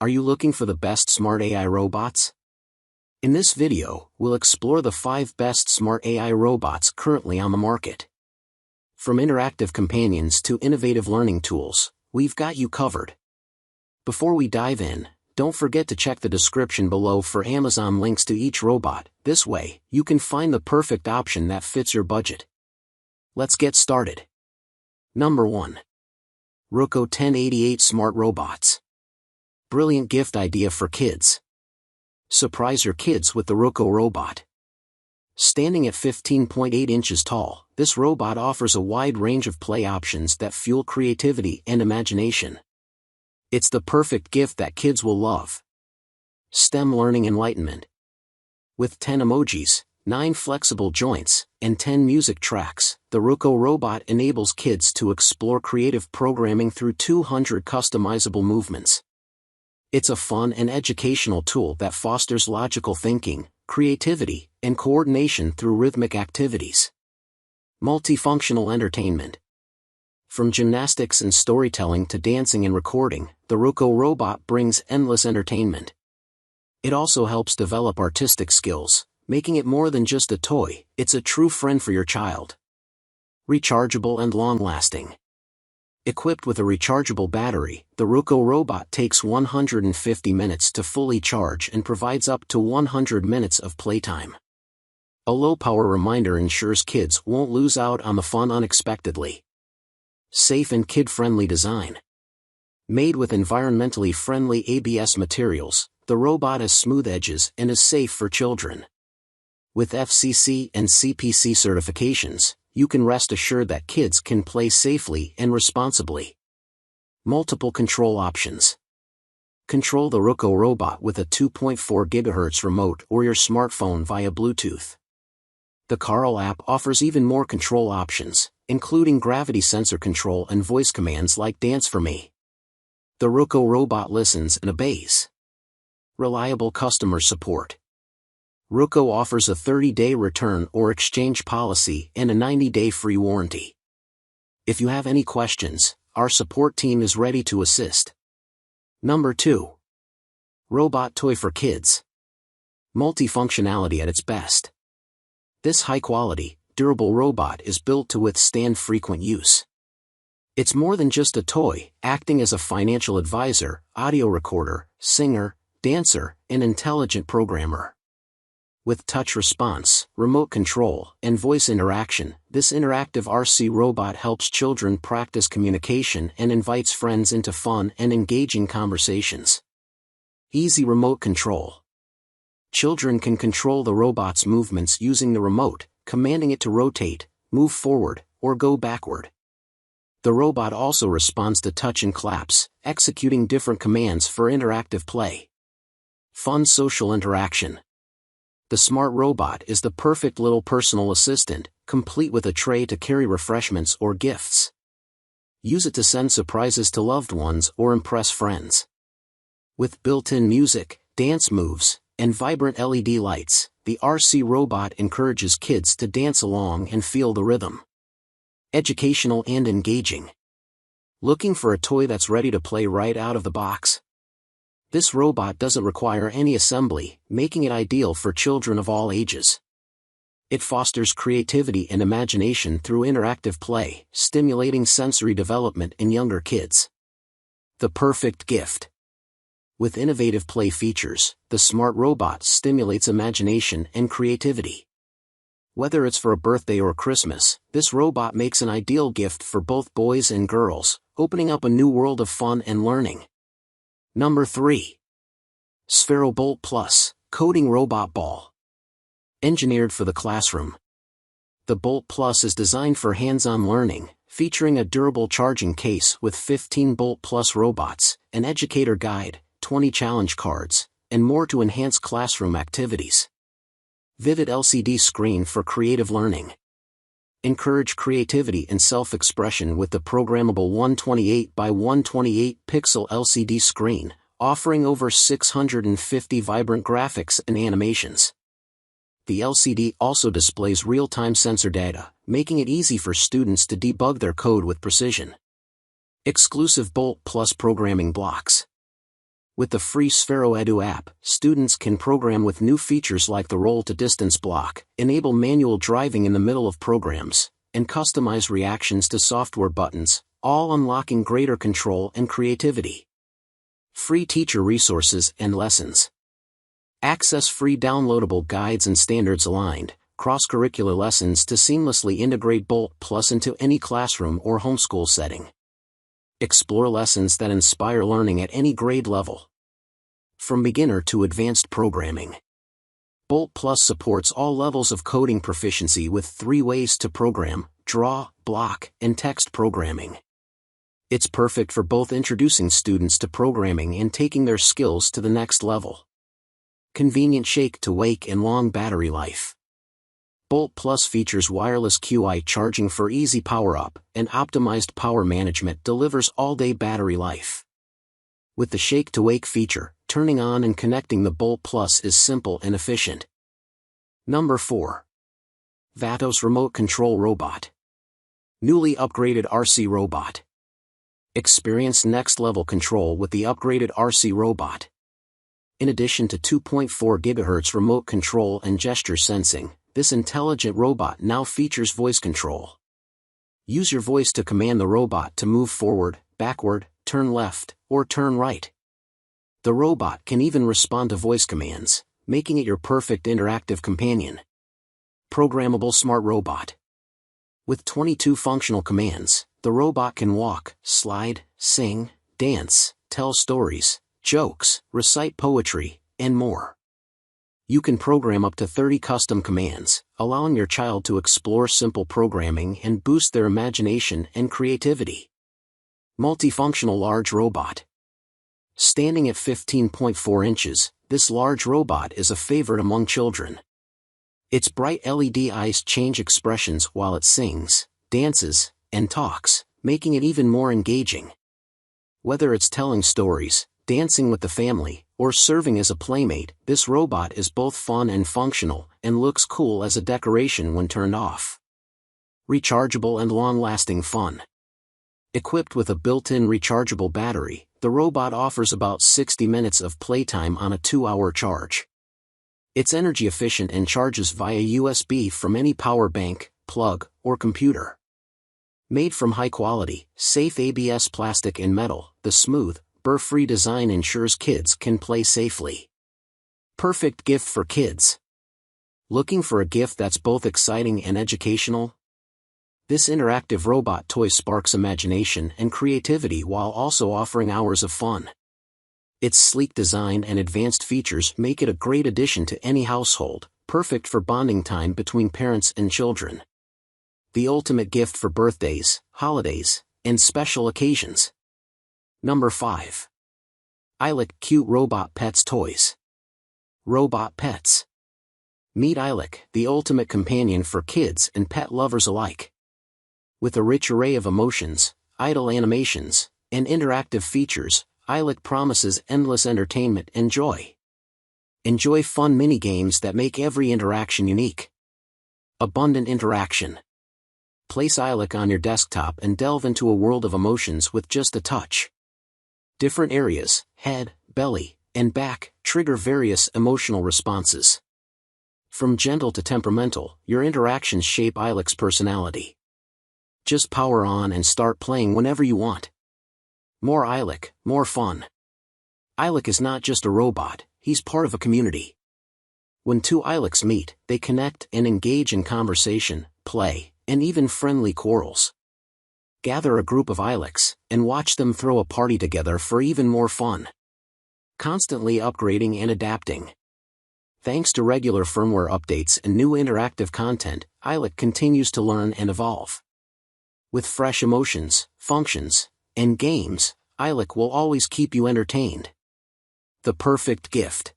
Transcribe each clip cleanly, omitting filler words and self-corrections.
Are you looking for the best smart AI robots? In this video, we'll explore the 5 best smart AI robots currently on the market. From interactive companions to innovative learning tools, we've got you covered. Before we dive in, don't forget to check the description below for Amazon links to each robot. This way, you can find the perfect option that fits your budget. Let's get started. Number 1. Ruko 1088 Smart Robots. Brilliant gift idea for kids. Surprise your kids with the Ruko robot. Standing at 15.8 inches tall, this robot offers a wide range of play options that fuel creativity and imagination. It's the perfect gift that kids will love. STEM learning enlightenment. With 10 emojis, 9 flexible joints, and 10 music tracks, the Ruko robot enables kids to explore creative programming through 200 customizable movements. It's a fun and educational tool that fosters logical thinking, creativity, and coordination through rhythmic activities. Multifunctional entertainment. From gymnastics and storytelling to dancing and recording, the Ruko robot brings endless entertainment. It also helps develop artistic skills, making it more than just a toy. It's a true friend for your child. Rechargeable and long-lasting. Equipped with a rechargeable battery, the Ruko robot takes 150 minutes to fully charge and provides up to 100 minutes of playtime. A low-power reminder ensures kids won't lose out on the fun unexpectedly. Safe and kid-friendly design. Made with environmentally friendly ABS materials, the robot has smooth edges and is safe for children. With FCC and CPC certifications, you can rest assured that kids can play safely and responsibly. Multiple control options. Control the Ruko robot with a 2.4 GHz remote or your smartphone via Bluetooth. The Carl app offers even more control options, including gravity sensor control and voice commands like Dance for Me. The Ruko robot listens and obeys. Reliable customer support. Ruko offers a 30-day return or exchange policy and a 90-day free warranty. If you have any questions, our support team is ready to assist. Number 2. Robot toy for kids. Multifunctionality at its best. This high-quality, durable robot is built to withstand frequent use. It's more than just a toy, acting as a financial advisor, audio recorder, singer, dancer, and intelligent programmer. With touch response, remote control, and voice interaction, this interactive RC robot helps children practice communication and invites friends into fun and engaging conversations. Easy remote control. Children can control the robot's movements using the remote, commanding it to rotate, move forward, or go backward. The robot also responds to touch and claps, executing different commands for interactive play. Fun social interaction. The smart robot is the perfect little personal assistant, complete with a tray to carry refreshments or gifts. Use it to send surprises to loved ones or impress friends. With built-in music, dance moves, and vibrant LED lights, the RC robot encourages kids to dance along and feel the rhythm. Educational and engaging. Looking for a toy that's ready to play right out of the box? This robot doesn't require any assembly, making it ideal for children of all ages. It fosters creativity and imagination through interactive play, stimulating sensory development in younger kids. The perfect gift. With innovative play features, the smart robot stimulates imagination and creativity. Whether it's for a birthday or Christmas, this robot makes an ideal gift for both boys and girls, opening up a new world of fun and learning. Number 3. Sphero Bolt Plus, Coding Robot Ball. Engineered for the classroom. The Bolt Plus is designed for hands-on learning, featuring a durable charging case with 15 Bolt Plus robots, an educator guide, 20 challenge cards, and more to enhance classroom activities. Vivid LCD screen for creative learning. Encourage creativity and self-expression with the programmable 128 by 128 pixel LCD screen, offering over 650 vibrant graphics and animations. The LCD also displays real-time sensor data, making it easy for students to debug their code with precision. Exclusive Bolt Plus programming blocks. With the free Sphero Edu app, students can program with new features like the roll-to-distance block, enable manual driving in the middle of programs, and customize reactions to software buttons, all unlocking greater control and creativity. Free teacher resources and lessons. Access free downloadable guides and standards-aligned, cross-curricular lessons to seamlessly integrate Bolt Plus into any classroom or homeschool setting. Explore lessons that inspire learning at any grade level. From beginner to advanced programming. Bolt Plus supports all levels of coding proficiency with 3 ways to program: draw, block, and text programming. It's perfect for both introducing students to programming and taking their skills to the next level. Convenient shake-to-wake and long battery life. Bolt Plus features wireless QI charging for easy power-up, and optimized power management delivers all-day battery life. With the shake-to-wake feature, turning on and connecting the Bolt Plus is simple and efficient. Number 4. VATOS Remote Control Robot. Newly upgraded RC Robot. Experience next-level control with the upgraded RC Robot. In addition to 2.4 GHz remote control and gesture sensing, this intelligent robot now features voice control. Use your voice to command the robot to move forward, backward, turn left, or turn right. The robot can even respond to voice commands, making it your perfect interactive companion. Programmable Smart Robot. With 22 functional commands, the robot can walk, slide, sing, dance, tell stories, jokes, recite poetry, and more. You can program up to 30 custom commands, allowing your child to explore simple programming and boost their imagination and creativity. Multifunctional Large Robot. Standing at 15.4 inches, this large robot is a favorite among children. Its bright LED eyes change expressions while it sings, dances, and talks, making it even more engaging. Whether it's telling stories, dancing with the family, or serving as a playmate, this robot is both fun and functional, and looks cool as a decoration when turned off. Rechargeable and long-lasting fun. Equipped with a built-in rechargeable battery, the robot offers about 60 minutes of playtime on a 2-hour charge. It's energy efficient and charges via USB from any power bank, plug, or computer. Made from high-quality, safe ABS plastic and metal, the smooth, burr-free design ensures kids can play safely. Perfect gift for kids. Looking for a gift that's both exciting and educational? This interactive robot toy sparks imagination and creativity while also offering hours of fun. Its sleek design and advanced features make it a great addition to any household, perfect for bonding time between parents and children. The ultimate gift for birthdays, holidays, and special occasions. Number 5. Eilik Cute Robot Pets Toys. Robot Pets. Meet Eilik, the ultimate companion for kids and pet lovers alike. With a rich array of emotions, idle animations, and interactive features, Eilik promises endless entertainment and joy. Enjoy fun mini-games that make every interaction unique. Abundant interaction. Place Eilik on your desktop and delve into a world of emotions with just a touch. Different areas, head, belly, and back, trigger various emotional responses. From gentle to temperamental, your interactions shape Eilik's personality. Just power on and start playing whenever you want. More Eilik, more fun. Eilik is not just a robot, he's part of a community. When two Eiliks meet, they connect and engage in conversation, play, and even friendly quarrels. Gather a group of Eiliks, and watch them throw a party together for even more fun. Constantly upgrading and adapting. Thanks to regular firmware updates and new interactive content, Eilik continues to learn and evolve. With fresh emotions, functions, and games, Eilik will always keep you entertained. The perfect gift.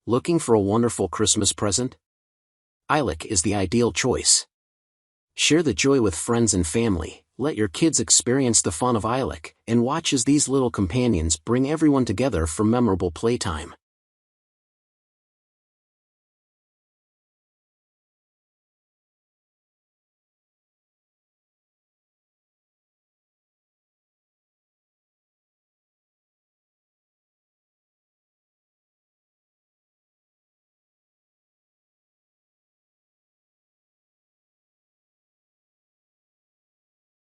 Looking for a wonderful Christmas present? Eilik is the ideal choice. Share the joy with friends and family. Let your kids experience the fun of Eilik, and watch as these little companions bring everyone together for memorable playtime.